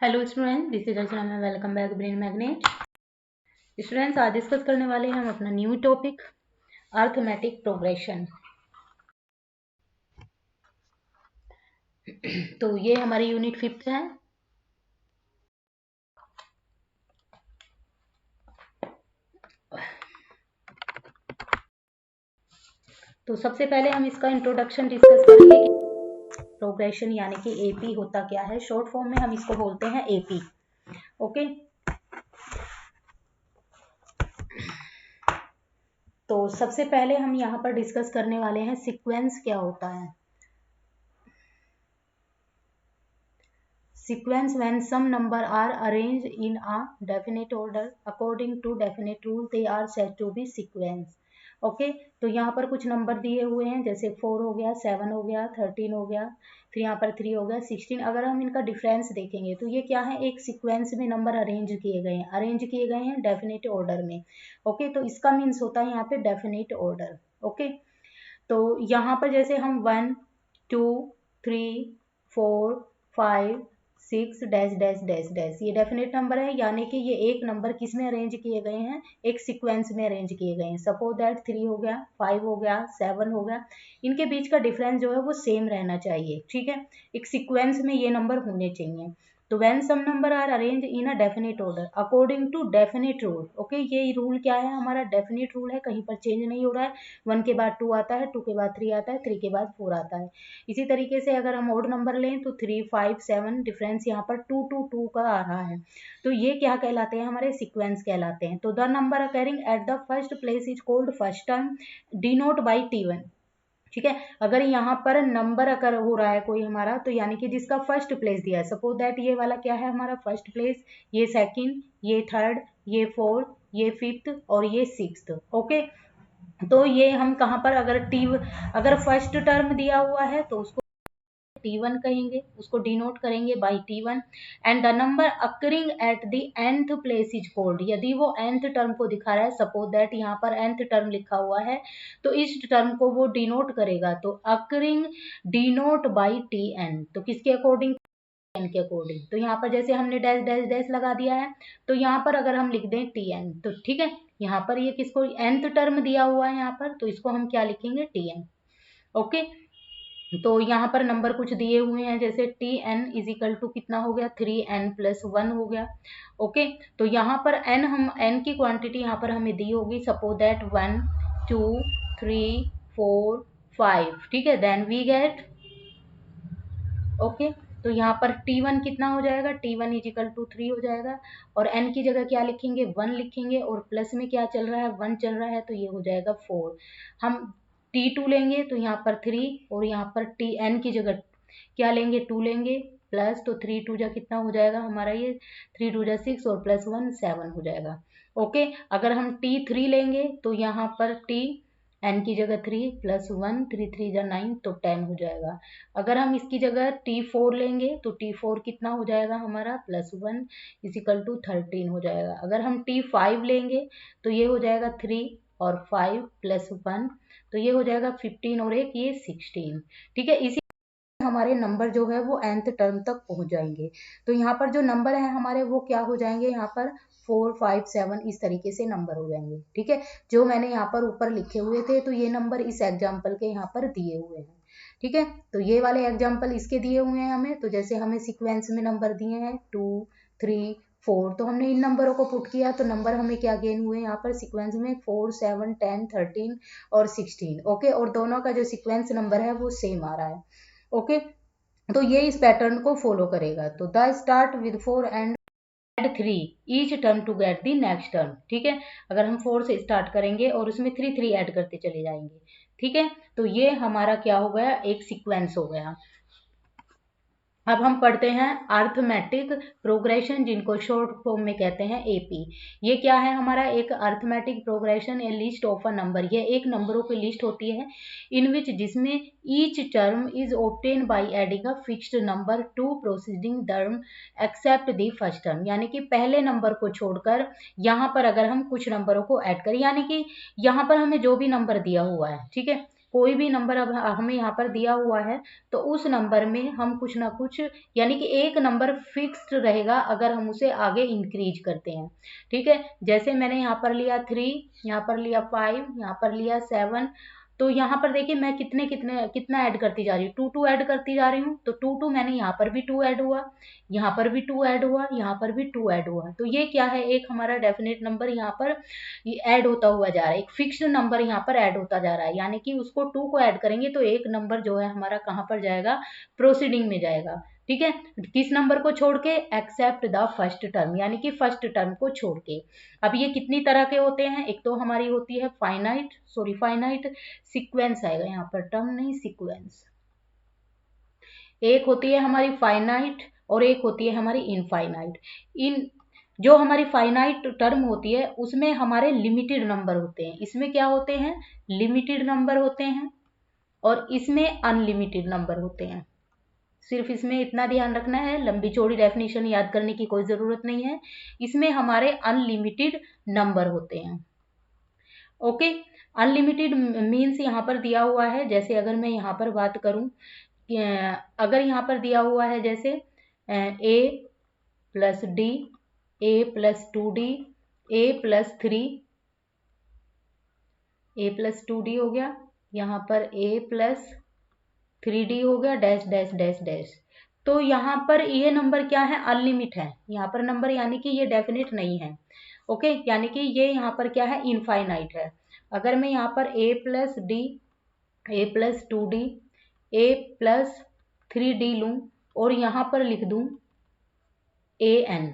Hello student, this is Rachna. Welcome back Brain Magnet. Students, आज discuss करने वाले हैं हम अपना न्यू टॉपिक अर्थमेटिक प्रोग्रेशन। तो ये हमारी यूनिट 5 है। तो सबसे पहले हम इसका इंट्रोडक्शन डिस्कस करेंगे कि प्रोग्रेशन यानी कि एपी होता क्या है। शॉर्ट फॉर्म में हम इसको बोलते हैं एपी। ओके, तो सबसे पहले हम यहाँ पर डिस्कस करने वाले हैं सीक्वेंस क्या होता है। Sequence when some number are arranged in a definite order according to definite rule they are said to be sequence. Okay, तो यहाँ पर कुछ नंबर दिए हुए हैं, जैसे 4 हो गया, 7 हो गया, 13 हो गया, फिर यहाँ पर 3 हो गया, 16। अगर हम इनका डिफरेंस देखेंगे तो ये क्या है, एक सीक्वेंस में नंबर अरेंज किए गए हैं डेफिनेट ऑर्डर में। ओके, तो इसका मीन्स होता है यहाँ पे डेफिनेट ऑर्डर। ओके, तो यहाँ पर जैसे हम 1 2 3 4 5 6 डैश डैश डैश डैश, ये डेफिनेट नंबर है, यानी कि ये एक नंबर किस में अरेंज किए गए हैं, एक सीक्वेंस में अरेंज किए गए हैं। सपोज दैट 3 हो गया, 5 हो गया, 7 हो गया, इनके बीच का डिफरेंस जो है वो सेम रहना चाहिए। ठीक है, एक सीक्वेंस में ये नंबर होने चाहिए। तो when some number are arrange in a definite order according to definite rule. Okay, ये रूल क्या है, हमारा डेफिनेट रूल है, कहीं पर चेंज नहीं हो रहा है। 1 के बाद 2 आता है, 2 के बाद 3 आता है, 3 के बाद 4 आता है। इसी तरीके से अगर हम ऑड नंबर लें तो 3 5 7 डिफरेंस यहाँ पर 2 2 2 का आ रहा है। तो ये क्या कहलाते हैं, हमारे सीक्वेंस कहलाते हैं। तो the number occurring at the first place is called first term denote by T1। ठीक है, अगर यहाँ पर नंबर अगर हो रहा है कोई हमारा, तो यानी कि जिसका फर्स्ट प्लेस दिया है, सपोज दैट ये वाला क्या है हमारा फर्स्ट प्लेस, ये सेकंड, ये थर्ड, ये फोर्थ, ये फिफ्थ और ये सिक्स्थ। ओके, तो ये हम कहाँ पर अगर फर्स्ट टर्म दिया हुआ है तो उसको T1 कहेंगे, उसको डिनोट करेंगे by T1। And the number occurring at the nth place is called, यदि वो nth टर्म को दिखा रहा है, सपोज दैट यहाँ पर nth टर्म लिखा हुआ है, तो इस टर्म को वो डिनोट करेगा, तो अकरिंग डिनोट बाई Tn। तो किसके अकॉर्डिंग, एन के अकॉर्डिंग। तो यहाँ पर जैसे हमने डैश डैश डैश लगा दिया है, तो यहाँ पर अगर हम लिख दें Tn, तो ठीक है, यहाँ पर ये किसको nth टर्म दिया हुआ है यहाँ पर, तो इसको हम क्या लिखेंगे, Tn। ओके, तो यहाँ पर नंबर कुछ दिए हुए हैं, जैसे Tn इज इक्वल टू कितना हो गया, 3n प्लस 1 हो गया। ओके, तो यहाँ पर n की क्वांटिटी यहाँ पर हमें दी होगी, सपोज दैट 1 2 3 4 5। ठीक है, देन वी गेट, ओके, तो यहाँ पर T1 कितना हो जाएगा, T1 इज इक्वल टू 3 हो जाएगा, और n की जगह क्या लिखेंगे, 1 लिखेंगे, और प्लस में क्या चल रहा है, 1 चल रहा है, तो ये हो जाएगा 4। हम T2 लेंगे तो यहाँ पर 3, और यहाँ पर Tn की जगह क्या लेंगे, 2 लेंगे, प्लस, तो 3 2 जा कितना हो जाएगा हमारा, ये 3 2 जा 6, और प्लस 1 7 हो जाएगा। ओके, अगर हम T3 लेंगे तो यहाँ पर n की जगह 3 प्लस 1, 3 3 जा 9, तो 10 हो जाएगा। अगर हम इसकी जगह T4 लेंगे तो T4 कितना हो जाएगा हमारा, प्लस 1 इजिकल टू 13 हो जाएगा। अगर हम T5 लेंगे तो ये हो जाएगा 3 और 5 प्लस 1, तो ये हो जाएगा 15, और एक ये 16। ठीक है, इसी हमारे नंबर जो है वो nth टर्म तक पहुंच जाएंगे। तो यहाँ पर जो नंबर है हमारे वो क्या हो जाएंगे, यहाँ पर 4 5 7 इस तरीके से नंबर हो जाएंगे। ठीक है, जो मैंने यहाँ पर ऊपर लिखे हुए थे, तो ये नंबर इस एग्जाम्पल के यहाँ पर दिए हुए हैं। ठीक है, तो ये वाले एग्जाम्पल इसके दिए हुए हैं हमें, तो जैसे हमें सीक्वेंस में नंबर दिए हैं 2 3 4, तो हमने इन नंबरों को पुट किया, तो नंबर हमें क्या गेन हुए यहाँ पर सीक्वेंस में, 4 7 10 13 और 16। ओके, और दोनों का जो सीक्वेंस नंबर है वो सेम आ रहा है। ओके, तो ये इस पैटर्न को फॉलो करेगा। तो the start with 4 and add 3 each term to get the next term. ठीक है, अगर हम 4 से स्टार्ट करेंगे और उसमें 3 3 ऐड करते चले जाएंगे। ठीक है, तो ये हमारा क्या हो गया, एक सीक्वेंस हो गया। अब हम पढ़ते हैं अर्थमेटिक प्रोग्रेशन, जिनको शॉर्ट फॉर्म में कहते हैं एपी। ये क्या है हमारा, एक arithmetic progression, A list of a number. ये एक नंबरों की लिस्ट होती है इन विच, जिसमें each term is obtain by adding a fixed number to proceeding term except the first term. यानी कि पहले नंबर को छोड़कर यहाँ पर अगर हम कुछ नंबरों को ऐड करें, यानी कि यहाँ पर हमें जो भी नंबर दिया हुआ है, ठीक है, कोई भी नंबर अब हमें यहाँ पर दिया हुआ है तो उस नंबर में हम कुछ ना कुछ, यानी कि एक नंबर फिक्स्ड रहेगा अगर हम उसे आगे इंक्रीज करते हैं। ठीक है, जैसे मैंने यहाँ पर लिया 3, यहाँ पर लिया 5, यहाँ पर लिया 7, तो यहाँ पर देखिए मैं कितना ऐड करती जा रही हूँ, 2 2 ऐड करती जा रही हूँ। तो 2 2 मैंने यहाँ पर भी 2 ऐड हुआ, यहाँ पर भी 2 ऐड हुआ, यहाँ पर भी 2 ऐड हुआ। तो ये क्या है, एक हमारा डेफिनेट नंबर यहाँ पर ऐड होता हुआ जा रहा है, एक फिक्स्ड नंबर यहाँ पर ऐड होता जा रहा है। यानी कि उसको 2 को ऐड करेंगे तो एक नंबर जो है हमारा कहाँ पर जाएगा, प्रोसीडिंग में जाएगा। ठीक है, किस नंबर को छोड़ के, एक्सेप्ट द फर्स्ट टर्म, यानी कि फर्स्ट टर्म को छोड़ के। अब ये कितनी तरह के होते हैं, एक तो हमारी होती है फाइनाइट सीक्वेंस आएगा यहाँ पर, टर्म नहीं सीक्वेंस। एक होती है हमारी फाइनाइट और एक होती है हमारी इनफाइनाइट। इन जो हमारी फाइनाइट टर्म होती है उसमें हमारे लिमिटेड नंबर होते हैं, इसमें क्या होते हैं, लिमिटेड नंबर होते हैं, और इसमें अनलिमिटेड नंबर होते हैं। सिर्फ इसमें इतना ध्यान रखना है, लंबी चौड़ी डेफिनेशन याद करने की कोई ज़रूरत नहीं है, इसमें हमारे अनलिमिटेड नंबर होते हैं। ओके, अनलिमिटेड मीन्स यहाँ पर दिया हुआ है, जैसे अगर मैं यहाँ पर बात करूँ, अगर यहाँ पर दिया हुआ है जैसे a plus D, a plus 2d, a plus 3, a plus 2d हो गया, यहाँ पर a प्लस 3d हो गया, डैश डैश डैश डैश। तो यहाँ पर ये नंबर क्या है, अनलिमिट है यहाँ पर नंबर, यानी कि ये डेफिनेट नहीं है। ओके, यानी कि ये यहाँ पर क्या है, इनफाइनाइट है। अगर मैं यहाँ पर a plus D, a plus 2d, a plus 3d लूँ और यहाँ पर लिख दूँ an,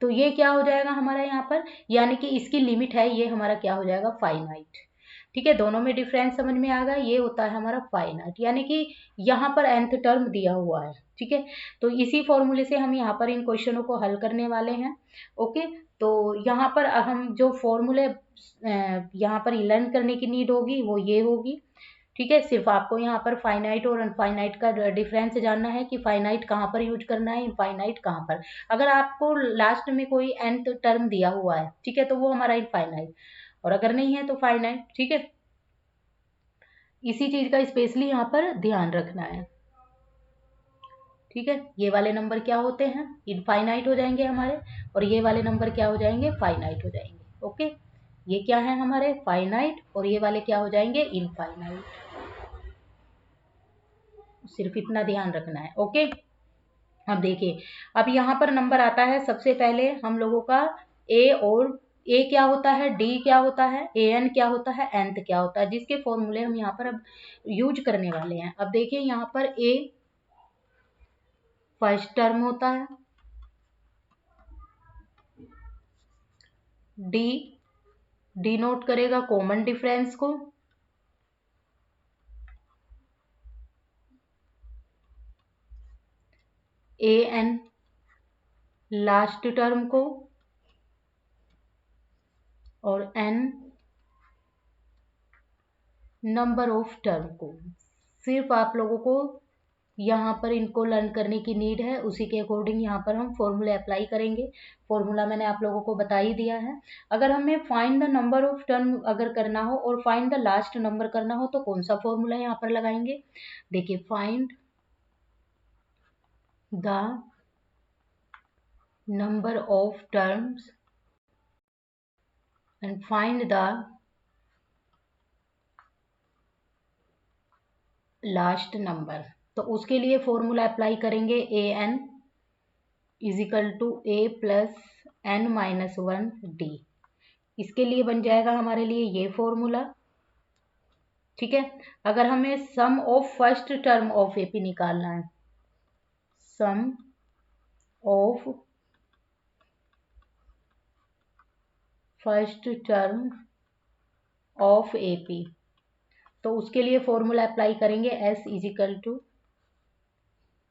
तो ये क्या हो जाएगा हमारा यहाँ पर, यानी कि इसकी लिमिट है, ये हमारा क्या हो जाएगा, फाइनाइट। ठीक है, दोनों में डिफरेंस समझ में आ गया, ये होता है हमारा फाइनाइट, यानी कि यहाँ पर nth टर्म दिया हुआ है। ठीक है, तो इसी फॉर्मूले से हम यहाँ पर इन क्वेश्चनों को हल करने वाले हैं। ओके, तो यहाँ पर हम जो फॉर्मूले यहाँ पर लर्न करने की नीड होगी वो ये होगी। ठीक है, सिर्फ आपको यहाँ पर फाइनाइट और अनफाइनाइट का डिफरेंस जानना है कि फाइनाइट कहाँ पर यूज करना है, इनफाइनाइट कहाँ पर। अगर आपको लास्ट में कोई nth टर्म दिया हुआ है, ठीक है, तो वो हमारा इनफाइनाइट, और अगर नहीं है तो फाइनाइट। ठीक है, इसी चीज का स्पेशली यहाँ पर ध्यान रखना है। ठीक है, ये वाले नंबर क्या होते हैं, इनफाइनाइट हो जाएंगे हमारे, और ये वाले नंबर क्या हो जाएंगे, फाइनाइट हो जाएंगे। ओके, ये क्या है हमारे, फाइनाइट, और ये वाले क्या हो जाएंगे, इनफाइनाइट। सिर्फ इतना ध्यान रखना है। ओके, अब देखिए, अब यहाँ पर नंबर आता है सबसे पहले हम लोगों का ए, और ए क्या होता है, डी क्या होता है, ए एन क्या होता है, nth क्या होता है, जिसके फॉर्मूले हम यहाँ पर अब यूज करने वाले हैं। अब देखिए यहाँ पर ए फर्स्ट टर्म होता है, डी डिनोट करेगा कॉमन डिफरेंस को, ए एन लास्ट टर्म को, और एन नंबर ऑफ टर्म को। सिर्फ आप लोगों को यहाँ पर इनको लर्न करने की नीड है, उसी के अकॉर्डिंग यहाँ पर हम फॉर्मूले अप्लाई करेंगे। फॉर्मूला मैंने आप लोगों को बता ही दिया है। अगर हमें find the number of term अगर करना हो और फाइंड द लास्ट नंबर करना हो तो कौन सा फॉर्मूला यहाँ पर लगाएंगे, देखिए, find the number of terms and find the last number. तो उसके लिए फॉर्मूला अप्लाई करेंगे, A N is equal to A plus N minus 1 D. इसके लिए बन जाएगा हमारे लिए ये फॉर्मूला। ठीक है, अगर हमें sum of first term of AP निकालना है, sum of first term of AP, तो उसके लिए फॉर्मूला अप्लाई करेंगे, S is equal to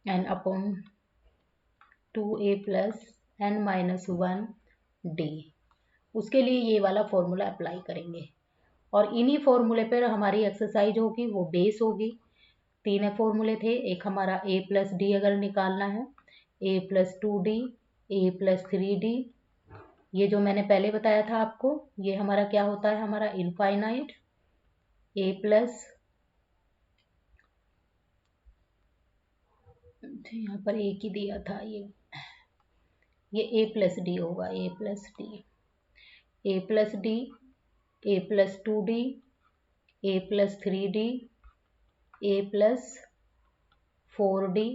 N upon 2a plus N minus 1 D. उसके लिए ये वाला फॉर्मूला अप्लाई करेंगे, और इन्हीं फॉर्मूले पर हमारी एक्सरसाइज होगी, वो बेस होगी। 3 फॉर्मूले थे, एक हमारा a प्लस डी अगर निकालना है, a plus 2d, a plus 3d, ये जो मैंने पहले बताया था आपको, ये हमारा क्या होता है, हमारा इनफाइनाइट, a प्लस यहाँ पर एक ही दिया था, ये a प्लस डी होगा, a plus D, a plus D, a plus 2d, a plus 3d, a plus 4d।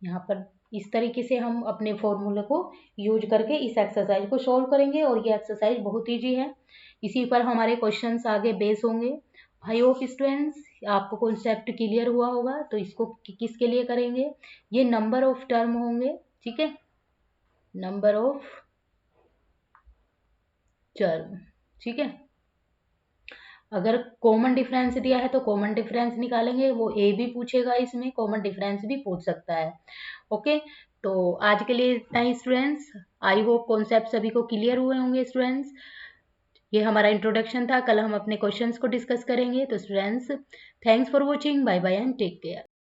यहाँ पर इस तरीके से हम अपने फॉर्मूले को यूज करके इस एक्सरसाइज को सॉल्व करेंगे और ये एक्सरसाइज बहुत ईजी है। इसी पर हमारे क्वेश्चंस आगे बेस होंगे। भाई होप स्टूडेंट्स आपको कॉन्सेप्ट क्लियर हुआ होगा। तो इसको किसके लिए करेंगे, ये नंबर ऑफ टर्म होंगे, ठीक है, नंबर ऑफ टर्म, ठीक है। अगर कॉमन डिफरेंस दिया है तो कॉमन डिफरेंस निकालेंगे, वो ए भी पूछेगा, इसमें कॉमन डिफरेंस भी पूछ सकता है। ओके, तो आज के लिए इतना ही स्टूडेंट्स। आई होप कॉन्सेप्ट सभी को क्लियर हुए होंगे स्टूडेंट्स। ये हमारा इंट्रोडक्शन था, कल हम अपने क्वेश्चंस को डिस्कस करेंगे। तो students thanks for watching, bye bye and take care.